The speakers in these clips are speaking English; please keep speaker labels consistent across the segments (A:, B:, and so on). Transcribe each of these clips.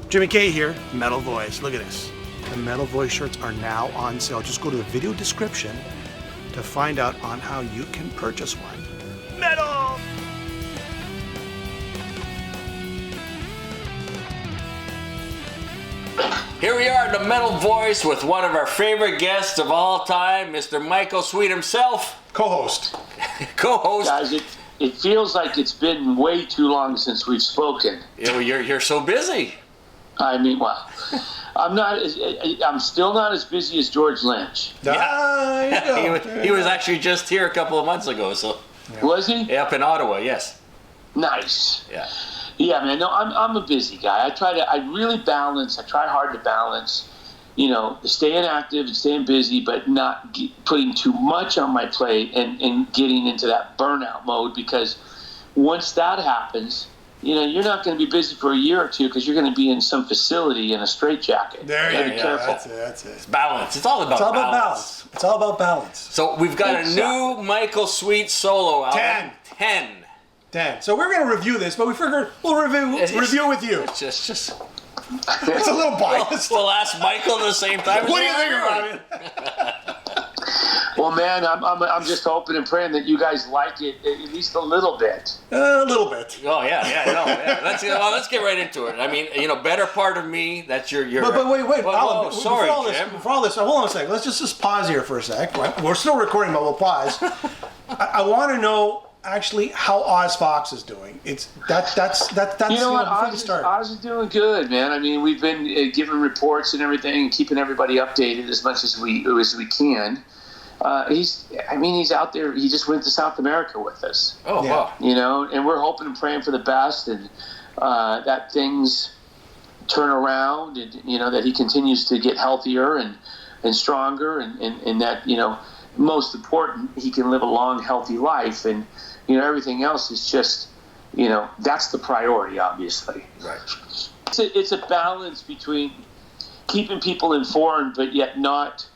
A: Jimmy Kay here, Metal Voice. Look at this. The Metal Voice shirts are now on sale. Just go to the video description to find out on how you can purchase one. Metal!
B: Here we are, the Metal Voice, with one of our favorite guests of all time, Mr. Michael Sweet himself.
A: Co-host.
B: Co-host.
C: Guys, it feels like it's been way too long since we've spoken.
B: Yeah, you're so busy.
C: I mean, well, I'm still not as busy as George Lynch.
B: Yeah. He was actually just here a couple of months ago, so.
C: Yeah. Was he?
B: Yeah, up in Ottawa, yes.
C: Nice.
B: Yeah.
C: Yeah, man. No, I'm a busy guy. I really balance. I try hard to balance, staying active and staying busy, but not putting too much on my plate and getting into that burnout mode, because once that happens, you're not going to be busy for a year or two because you're going to be in some facility in a straitjacket.
A: There you go.
C: Careful.
A: That's it.
B: It's balance. It's all about balance.
A: It's all about balance.
B: So we've got a new Michael Sweet solo album. 10.
A: So we're going to review this, but we figured we'll review with you.
B: It's just
A: it's a little biased.
B: We'll ask Michael at the same time.
A: What do you think about it?
C: Well, man, I'm just hoping and praying that you guys like it at least a little bit.
A: A little bit.
B: Oh yeah. Let's get right into it. I mean, better part of me. That's your.
A: But wait,
B: Alan. Sorry,
A: Jim. Before all this, hold on a second. Let's just pause here for a sec. We're still recording, but we'll pause. I want to know actually how Oz Fox is doing. That's
C: you know what, Oz is doing good, man. I mean, we've been giving reports and everything, and keeping everybody updated as much as we can. He's out there. He just went to South America with us.
B: Oh, yeah.
C: Wow. And we're hoping and praying for the best, and that things turn around, and that he continues to get healthier and stronger, and that most important, he can live a long, healthy life, and everything else is just that's the priority, obviously.
B: Right.
C: It's a balance between keeping people informed, but yet not.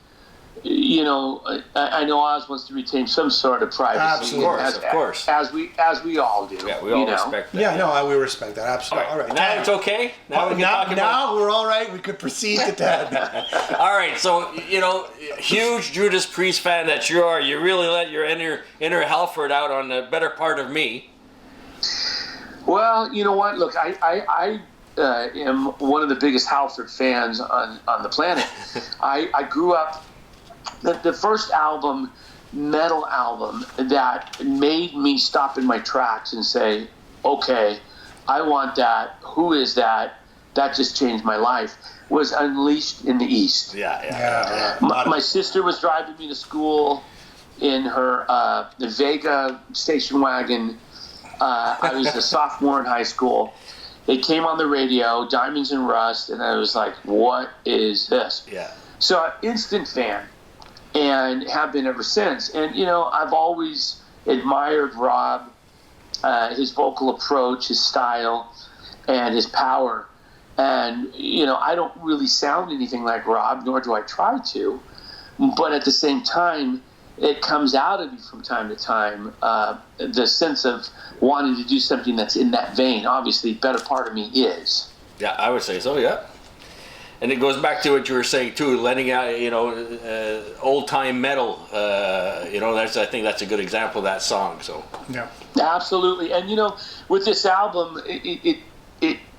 C: I know Oz wants to retain some sort of privacy.
A: Absolutely,
C: of
A: course.
C: As we all do.
B: Yeah, we all respect that.
A: Yeah, no, we respect that. Absolutely. All right.
B: Now it's okay.
A: Now we're all right. We could proceed to 10.
B: All right. So huge Judas Priest fan that you are. You really let your inner Halford out on the better part of me.
C: Well, you know what? Look, I am one of the biggest Halford fans on the planet. I grew up. The first metal album that made me stop in my tracks and say, okay, I want that. Who is that? That just changed my life. Was Unleashed in the East.
B: Yeah.
C: My sister was driving me to school in her the Vega station wagon. I was a sophomore in high school. It came on the radio, Diamonds and Rust, and I was like, what is this?
B: Yeah.
C: So, instant fan. And have been ever since. And, I've always admired Rob, his vocal approach, his style, and his power. And, I don't really sound anything like Rob, nor do I try to. But at the same time, it comes out of me from time to time, the sense of wanting to do something that's in that vein. Obviously, better part of me is.
B: Yeah, I would say so, yeah. And it goes back to what you were saying too, letting out, old time metal. I think that's a good example of that song. So
A: yeah,
C: absolutely. And with this album,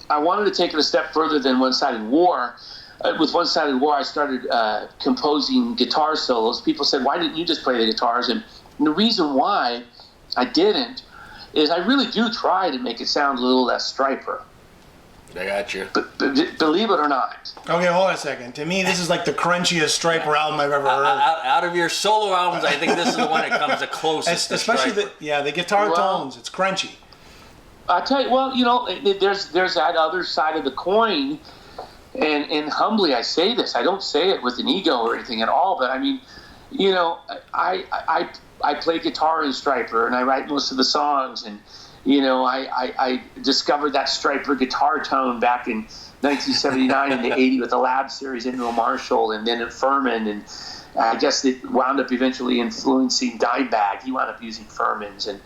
C: I wanted to take it a step further than One Sided War. With One Sided War, I started composing guitar solos. People said, "Why didn't you just play the guitars?" And the reason why I didn't is I really do try to make it sound a little less Stryper.
B: I got you.
C: But believe it or not.
A: Okay, hold on a second. To me, this is like the crunchiest Stryper album I've ever heard.
B: Out of your solo albums, I think this is the one that comes the closest.
A: Especially the guitar tones. It's crunchy.
C: I tell you, there's that other side of the coin, and humbly I say this. I don't say it with an ego or anything at all. But I mean, I play guitar in Stryper, and I write most of the songs, and. I discovered that Stryper guitar tone back in 1979 and the 80 with the Lab series into a Marshall, and then at Furman, and I guess it wound up eventually influencing Dimebag. He wound up using Furmans, and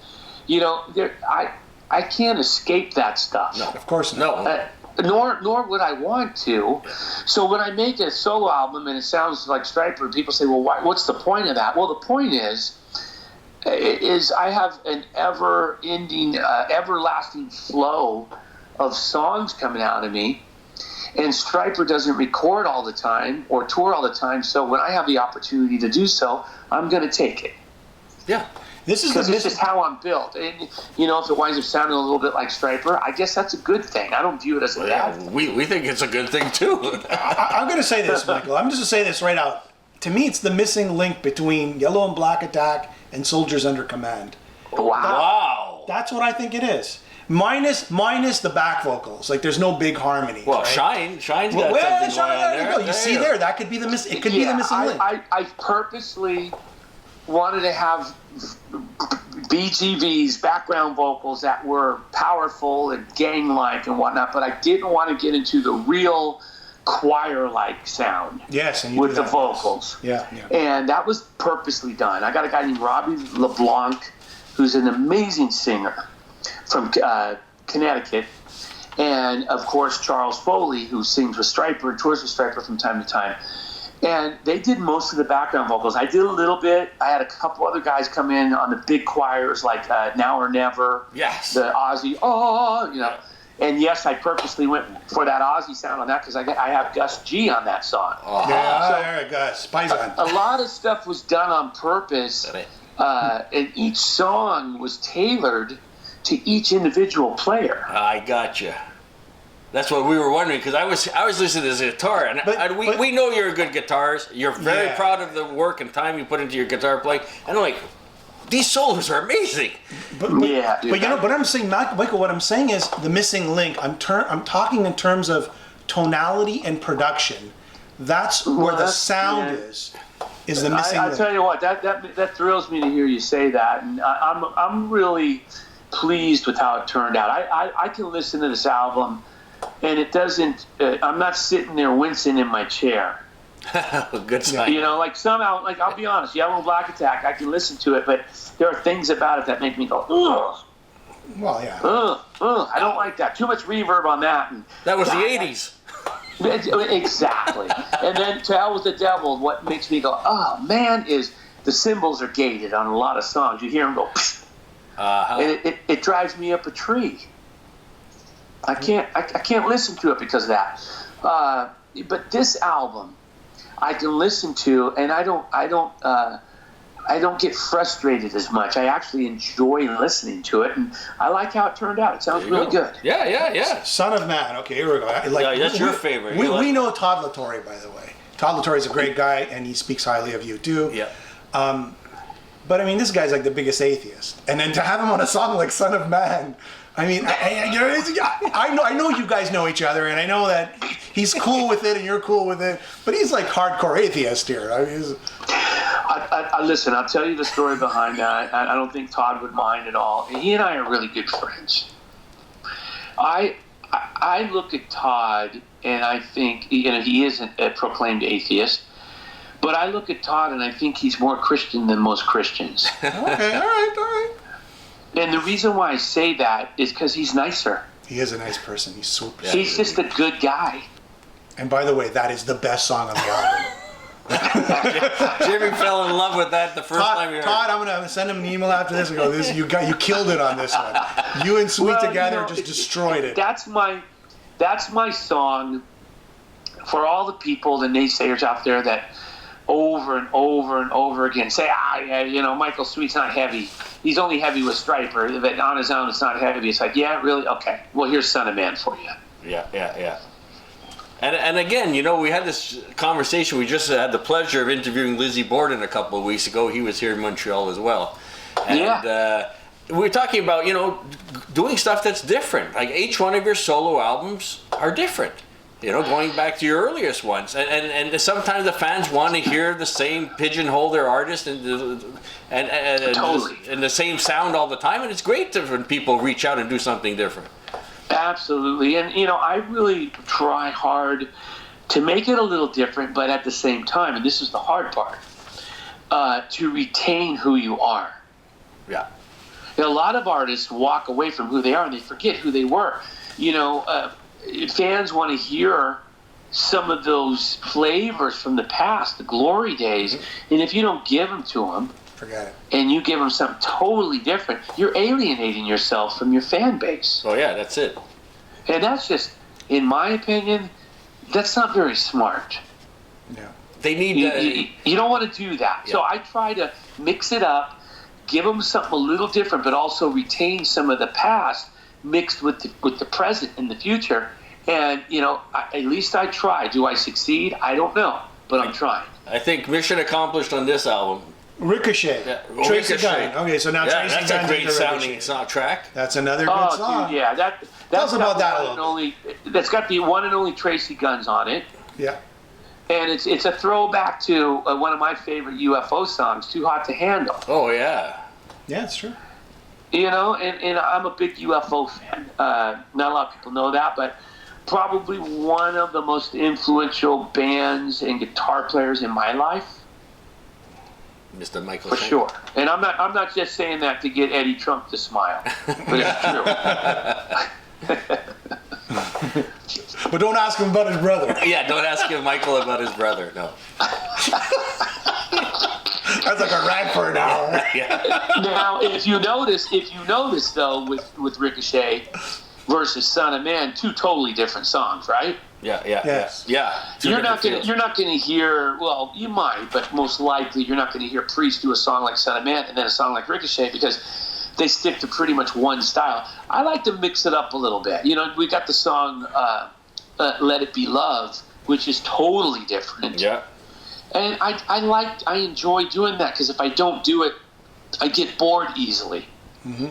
C: I can't escape that stuff.
B: No,
A: of course not.
B: No.
C: Nor would I want to. So when I make a solo album and it sounds like Stryper, people say, well, what's the point of that? Well, the point is I have an ever-ending, everlasting flow of songs coming out of me. And Stryper doesn't record all the time or tour all the time. So when I have the opportunity to do so, I'm going to take it.
B: Yeah.
C: This is just how I'm built. And, you know, if it winds up sounding a little bit like Stryper, I guess that's a good thing. I don't view it as a bad thing.
B: We think it's a good thing, too.
A: I'm going to say this, Michael. I'm just going to say this right out. To me, it's the missing link between Yellow and Black Attack and Soldiers Under Command.
C: Wow.
A: That's what I think it is. Minus the back vocals. Like, there's no big harmony.
B: Well,
A: right?
B: Shine's got something going on there.
A: You see there, that could be the it could be the missing link.
C: I purposely wanted to have BGVs, background vocals that were powerful and gang-like and whatnot, but I didn't want to get into the real choir-like sound.
A: Yes, and
C: with the vocals.
A: Yeah.
C: And that was purposely done. I got a guy named Robbie LeBlanc, who's an amazing singer from Connecticut, and of course Charles Foley, who sings with Stryper and tours with Stryper from time to time. And they did most of the background vocals. I did a little bit. I had a couple other guys come in on the big choirs, like Now or Never.
B: Yes.
C: The Ozzy, you know. And yes, I purposely went for that Ozzy sound on that because I have Gus G on that song.
A: Yeah, Gus. Paisan.
C: A lot of stuff was done on purpose, and each song was tailored to each individual player.
B: I gotcha. That's what we were wondering, because I was listening to this guitar, and we know you're a good guitarist. You're very proud of the work and time you put into your guitar playing, and I'm like, these solos are amazing.
A: But I'm saying, Michael, what I'm saying is the missing link. I'm talking in terms of tonality and production. That's where the sound is the missing link.
C: I tell you what, that thrills me to hear you say that, and I'm really pleased with how it turned out. I can listen to this album, and it doesn't. I'm not sitting there wincing in my chair.
B: Good sign.
C: You know, like somehow, like I'll be honest, Yellow and Black Attack, I can listen to it, but there are things about it that make me go, ugh.
A: Well, yeah.
C: I don't like that. Too much reverb on that. And
B: that was the 80s.
C: Exactly. And then To Hell with the Devil, what makes me go, oh man, is the cymbals are gated on a lot of songs. You hear them go, and it drives me up a tree. I can't listen to it because of that. But this album, I can listen to, and I don't get frustrated as much. I actually enjoy listening to it, and I like how it turned out. It sounds really good.
B: Yeah.
A: Son of Man. Okay, here we go.
B: That's your favorite.
A: We know Todd LaTorre, by the way. Todd LaTorre is a great guy, and he speaks highly of you too.
B: Yeah.
A: But I mean, this guy's like the biggest atheist, and then to have him on a song like "Son of Man," I mean, I know you guys know each other, and I know that he's cool with it, and you're cool with it, but he's like hardcore atheist here. I mean,
C: listen, I'll tell you the story behind that. I don't think Todd would mind at all. He and I are really good friends. I look at Todd, and I think he isn't a proclaimed atheist. But I look at Todd and I think he's more Christian than most Christians.
A: Okay, all right.
C: And the reason why I say that is because he's nicer.
A: He is a nice person. He's super.
C: He's just a good guy.
A: And by the way, that is the best song on the album.
B: Jimmy fell in love with that the first time you heard it.
A: Todd, I'm gonna send him an email after this and go, you killed it on this one. You and Sweet together just destroyed it.
C: That's my song for all the people, the naysayers out there that over and over and over again say, Michael Sweet's not heavy. He's only heavy with Stryper. But on his own, it's not heavy. It's like, yeah, really? Okay. Well, here's Son of Man for you.
B: Yeah. And again, we had this conversation. We just had the pleasure of interviewing Lizzie Borden a couple of weeks ago. He was here in Montreal as well. And we were talking about, doing stuff that's different. Like each one of your solo albums are different. Going back to your earliest ones, and sometimes the fans want to hear the same pigeonhole their artist and the same sound all the time, and it's great when people reach out and do something different.
C: Absolutely, and I really try hard to make it a little different, but at the same time, and this is the hard part, to retain who you are.
B: Yeah.
C: A lot of artists walk away from who they are and they forget who they were. fans want to hear some of those flavors from the past, the glory days, and if you don't give them to them,
A: forget it.
C: And you give them something totally different, you're alienating yourself from your fan base.
B: Oh yeah, that's it.
C: And that's just, in my opinion, that's not very smart.
A: Yeah.
B: They need
C: you don't want to do that.
B: Yeah.
C: So I try to mix it up, give them something a little different, but also retain some of the past mixed with the present and the future. And, at least I try. Do I succeed? I don't know, but I'm trying.
B: I think mission accomplished on this album.
A: Ricochet.
B: Yeah.
A: Tracy
B: Ricochet.
A: Gunn. Okay, so now Tracy
B: That's
A: Gunn
B: a great
A: did the
B: sounding
A: Ricochet.
B: soundtrack.
A: That's another good song.
C: Dude, yeah.
A: Tell
C: That's
A: us about that a
C: one and
A: little
C: only. That's got the one and only Tracy Guns on it.
A: Yeah.
C: And it's a throwback to one of my favorite UFO songs, Too Hot to Handle.
B: Oh yeah.
A: Yeah, it's true.
C: And I'm a big UFO fan. Not a lot of people know that, but probably one of the most influential bands and guitar players in my life.
B: Mr. Michael
C: For
B: Sweet.
C: sure. And I'm not just saying that to get Eddie Trump to smile, but it's true.
A: But don't ask him about his brother.
B: Yeah, don't ask him Michael about his brother. No.
A: That's like a rant for an hour.
B: Yeah.
C: Now, if you notice though, with Ricochet versus Son of Man, two totally different songs, right?
B: Yeah.
A: Yes.
C: You're not gonna hear. Well, you might, but most likely you're not gonna hear Priest do a song like Son of Man and then a song like Ricochet because they stick to pretty much one style. I like to mix it up a little bit. We got the song "Let It Be Love," which is totally different.
B: Yeah.
C: And I enjoy doing that because if I don't do it, I get bored easily.
A: Mm-hmm.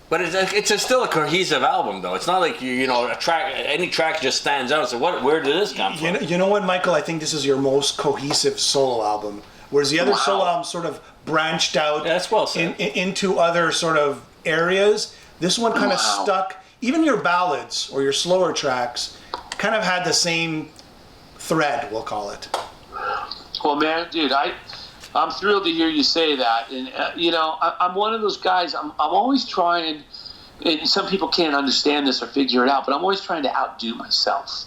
B: But it's still a cohesive album, though. It's not like any track just stands out. So where did this come from?
A: You know what, Michael? I think this is your most cohesive solo album, whereas the other solo albums sort of branched out
B: Yeah, that's well said.
A: into other sort of areas. This one kind of stuck. Even your ballads or your slower tracks kind of had the same thread, we'll call it.
C: Well, man, dude, I'm thrilled to hear you say that. And, I'm one of those guys, I'm always trying, and some people can't understand this or figure it out, but I'm always trying to outdo myself.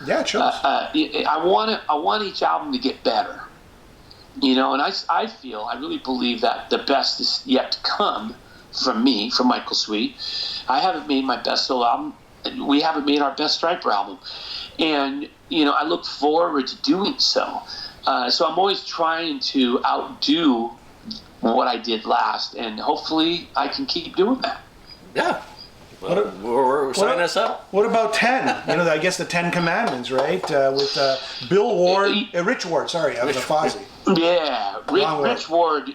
A: Yeah, it shows.
C: I want each album to get better. And I really believe that the best is yet to come from me, from Michael Sweet. I haven't made my best solo album. We haven't made our best Stryper album. And, I look forward to doing so. So I'm always trying to outdo what I did last, and hopefully I can keep doing that.
B: Yeah. Well, we're signing us up.
A: What about 10? I guess the 10 Commandments, right? With Bill Ward, Rich Ward, sorry, of the Fozzy.
C: Yeah, Rich Ward,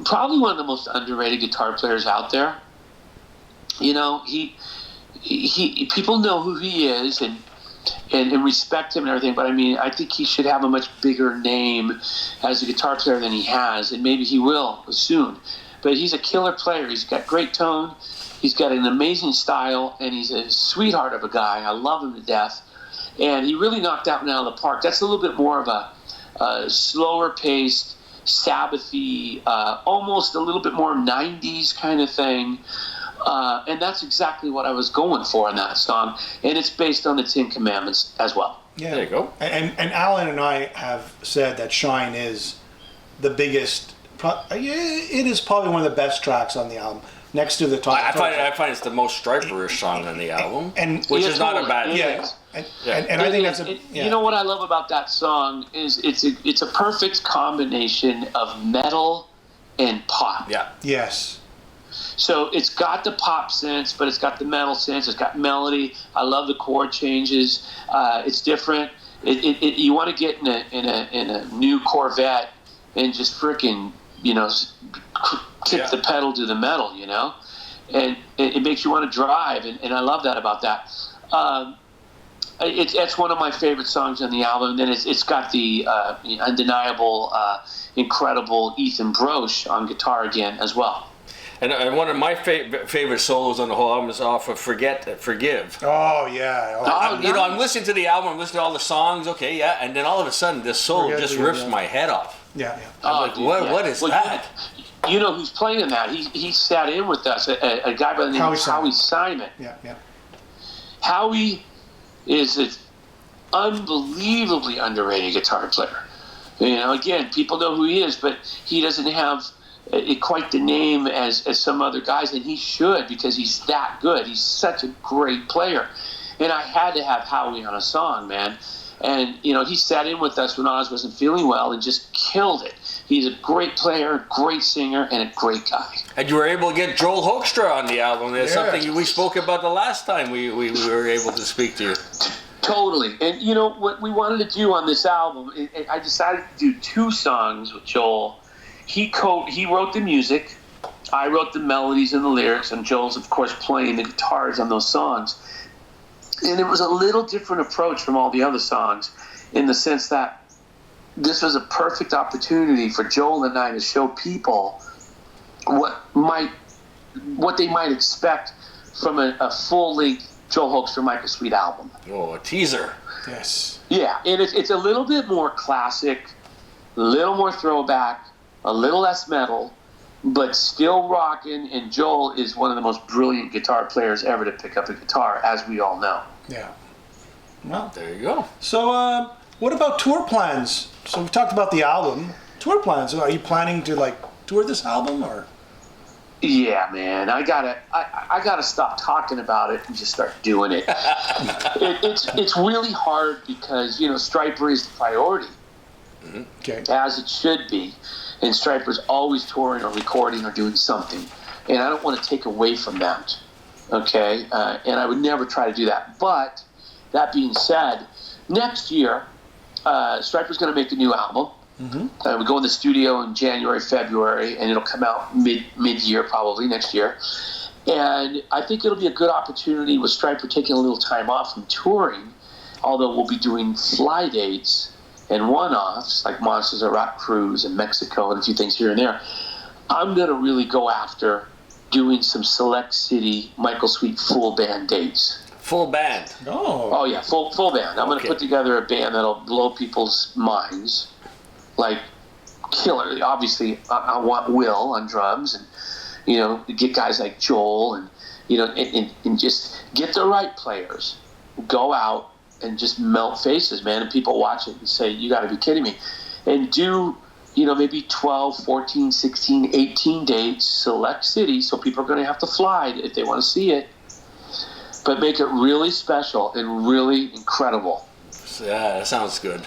C: probably one of the most underrated guitar players out there. He people know who he is and respect him and everything, but I think he should have a much bigger name as a guitar player than he has, and maybe he will soon. But he's a killer player. He's got great tone. He's got an amazing style, and he's a sweetheart of a guy. I love him to death. And he really knocked out and out of the park. That's a little bit more of a slower-paced, Sabbath-y, almost a little bit more 90s kind of thing. And that's exactly what I was going for in that song. And it's based on the 10 Commandments as well.
A: Yeah.
B: There you go.
A: And Alan and I have said that Shine is the biggest, it is probably one of the best tracks on the album. Next to the top.
B: I find it's the most Stryper-ish song on the album, which is not a bad thing.
A: Yeah. And I think that's
C: You know what I love about that song is it's a perfect combination of metal and pop.
B: Yeah.
A: Yes.
C: So it's got the pop sense, but it's got the metal sense. It's got melody. I love the chord changes. It's different. You want to get in a new Corvette and just freaking tip the pedal to the metal, and it makes you want to drive, and I love that about that. It's one of my favorite songs on the album. And then it's got the undeniable, incredible Ethan Broche on guitar again as well.
B: And one of my favorite solos on the whole album is off of Forgive.
A: Oh, yeah.
B: I'm listening to the album, I'm listening to all the songs, okay, yeah, and then all of a sudden this solo just rips my head off.
A: Yeah.
B: I'm like, what is that?
C: You know who's playing that? He sat in with us, a guy by the name of Howie Simon.
A: Yeah.
C: Howie is an unbelievably underrated guitar player. You know, again, people know who he is, but he doesn't have quite the name as some other guys, and he should, because he's that good. He's such a great player. And I had to have Howie on a song, man. And, you know, he sat in with us when Oz wasn't feeling well and just killed it. He's a great player, great singer, and a great guy.
B: And you were able to get Joel Hoekstra on the album. That's something we spoke about the last time we were able to speak to you.
C: Totally. And, you know, what we wanted to do on this album, I decided to do 2 songs with Joel. He wrote the music. I wrote the melodies and the lyrics, and Joel's, of course, playing the guitars on those songs. And it was a little different approach from all the other songs in the sense that this was a perfect opportunity for Joel and I to show people what they might expect from a full-length Joel Hoekstra, Michael Sweet album.
B: Oh, a teaser.
A: Yes.
C: Yeah, and it's a little bit more classic, a little more throwback, a little less metal, but still rocking. And Joel is one of the most brilliant guitar players ever to pick up a guitar, as we all know.
A: Yeah. Well,
B: there you go.
A: So, what about tour plans? So we've talked about the album. Tour plans. Are you planning to tour this album, or?
C: Yeah, man, I gotta stop talking about it and just start doing it. It's really hard because, you know, Stryper is the priority,
A: Okay.
C: as it should be, and Stryper's always touring or recording or doing something, and I don't want to take away from that. Okay, and I would never try to do that. But that being said, next year, Stryper's going to make a new album. We go in the studio in January, February, and it'll come out mid-year probably next year. And I think it'll be a good opportunity with Stryper taking a little time off from touring, although we'll be doing fly dates and one-offs like Monsters at Rock Cruise in Mexico and a few things here and there. I'm going to really go after doing some Select City Michael Sweet full band dates.
B: Full band.
C: Oh yeah, full band. I'm going to put together a band that'll blow people's minds. Like killer. Obviously, I want Will on drums, and, you know, get guys like Joel, and, you know, and just get the right players. Go out and just melt faces, man, and people watch it and say, you got to be kidding me. And do, you know, maybe 12, 14, 16, 18 dates, Select City, so people are going to have to fly if they want to see it, but make it really special and really incredible.
B: Yeah, that sounds good.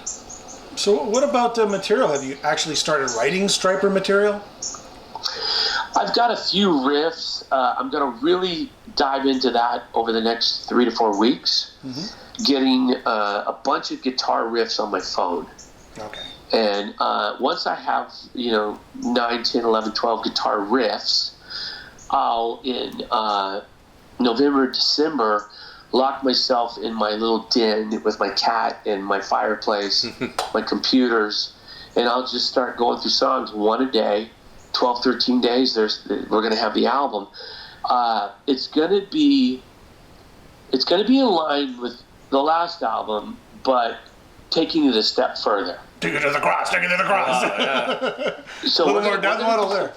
A: So what about the material? Have you actually started writing Stryper material?
C: I've got a few riffs. I'm going to really dive into that over the next 3 to 4 weeks, getting a bunch of guitar riffs on my phone.
A: Okay.
C: And once I have, you know, 9, 10, 11, 12 guitar riffs, I'll, in November, December, lock myself in my little den with my cat and my fireplace, my computers, and I'll just start going through songs one a day. 12, 13 days, we're going to have the album. It's going to be in line with the last album, but taking it a step further.
A: Take it to the cross. Take it to the cross.
C: So
A: a little more down the middle there.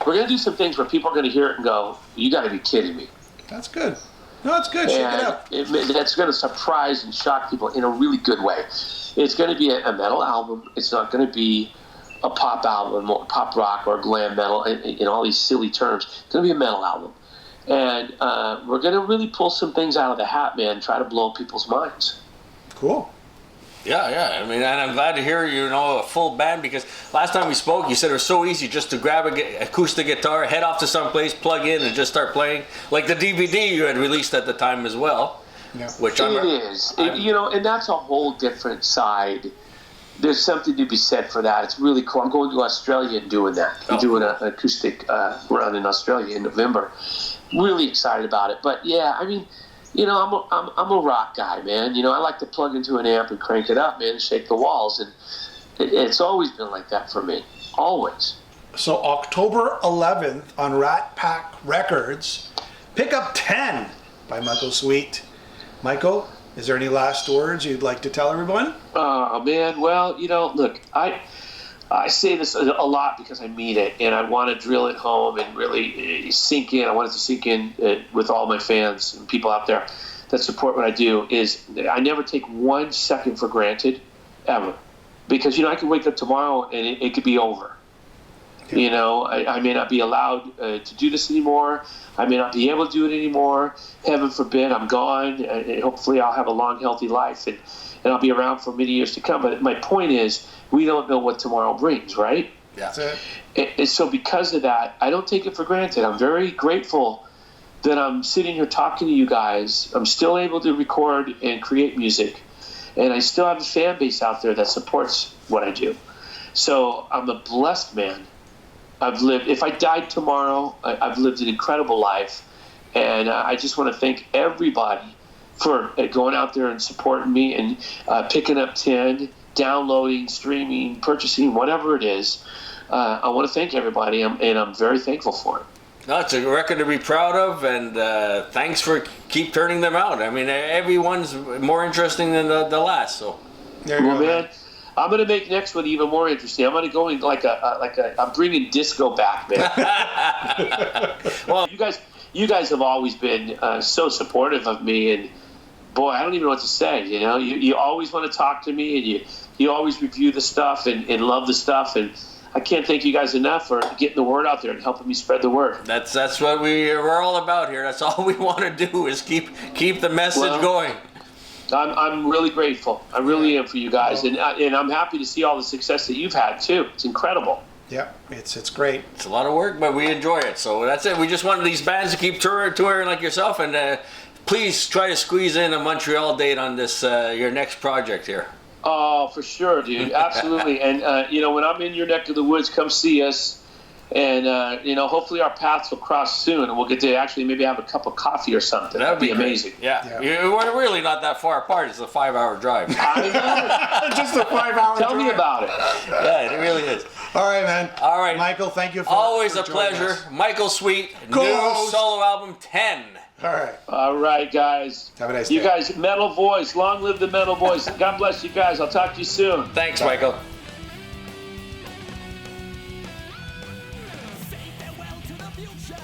C: We're going to do some things where people are going to hear it and go, "You got to be kidding me."
A: That's good. No, it's good. Shake it up.
C: That's going to surprise and shock people in a really good way. It's going to be a metal album. It's not going to be a pop album or pop rock or glam metal and all these silly terms. It's going to be a metal album. And we're going to really pull some things out of the hat, man, try to blow people's minds.
A: Cool.
B: Yeah. I mean, and I'm glad to hear, you know, a full band, because last time we spoke, you said it was so easy just to grab an acoustic guitar, head off to someplace, plug in, and just start playing. Like the DVD you had released at the time as well. Yeah. Which
C: you know, and that's a whole different side. There's something to be said for that. It's really cool. I'm going to Australia and doing that. I'm doing an acoustic run in Australia in November. Really excited about it. But yeah, I mean, you know, I'm a rock guy, man. You know, I like to plug into an amp and crank it up, man, and shake the walls, and it's always been like that for me, always.
A: So October 11th on Rat Pak Records, Pickup 10 by Michael Sweet. Michael, is there any last words you'd like to tell everyone?
C: Oh, man. Well, you know, look, I say this a lot because I mean it, and I want to drill it home and really sink in. I want it to sink in with all my fans and people out there. that support what I do is I never take 1 second for granted, ever. Because, I could wake up tomorrow and it could be over. I may not be allowed to do this anymore. I may not be able to do it anymore. Heaven forbid, I'm gone. And hopefully I'll have a long, healthy life and I'll be around for many years to come. But my point is, we don't know what tomorrow brings, right?
B: Yeah.
A: That's it.
C: And so because of that, I don't take it for granted. I'm very grateful that I'm sitting here talking to you guys. I'm still able to record and create music. And I still have a fan base out there that supports what I do. So I'm a blessed man. If I died tomorrow, I've lived an incredible life. And I just want to thank everybody for going out there and supporting me and picking up 10, downloading, streaming, purchasing, whatever it is. I want to thank everybody, and I'm very thankful for it.
B: No, it's a record to be proud of, and thanks for keep turning them out. I mean, everyone's more interesting than the last. So,
A: There you go,
C: man, I'm gonna make next one even more interesting. I'm gonna go in like I'm bringing disco back, man.
B: well,
C: you guys have always been so supportive of me, and boy, I don't even know what to say. You always want to talk to me, and you always review the stuff and love the stuff, and I can't thank you guys enough for getting the word out there and helping me spread the word.
B: That's what we're all about here. That's all we want to do is keep the message going.
C: I'm really grateful. I really am for you guys, and I'm happy to see all the success that you've had too. It's incredible.
A: Yeah, it's great.
B: It's a lot of work, but we enjoy it. So that's it. We just wanted these bands to keep touring like yourself, and please try to squeeze in a Montreal date on this your next project here.
C: Oh, for sure, dude. Absolutely. And, when I'm in your neck of the woods, come see us. And, hopefully our paths will cross soon and we'll get to actually maybe have a cup of coffee or something.
B: That'd be
C: amazing.
B: Yeah. We're really not that far apart. It's a 5-hour drive.
C: I know.
A: Just a 5-hour
C: Tell me
A: drive.
C: about it.
B: Yeah, it really is.
A: All right, man.
B: All right.
A: Michael, thank you for
B: Always
A: for
B: a
A: joining
B: pleasure.
A: us.
B: Michael Sweet, new
A: Go!
B: solo album 10.
A: All
C: All right, guys.
A: Have a nice
C: You
A: day.
C: guys, metal voice. Long live the metal voice. God bless you guys. I'll talk to you soon.
B: Thanks, Michael.
D: Say farewell to the future.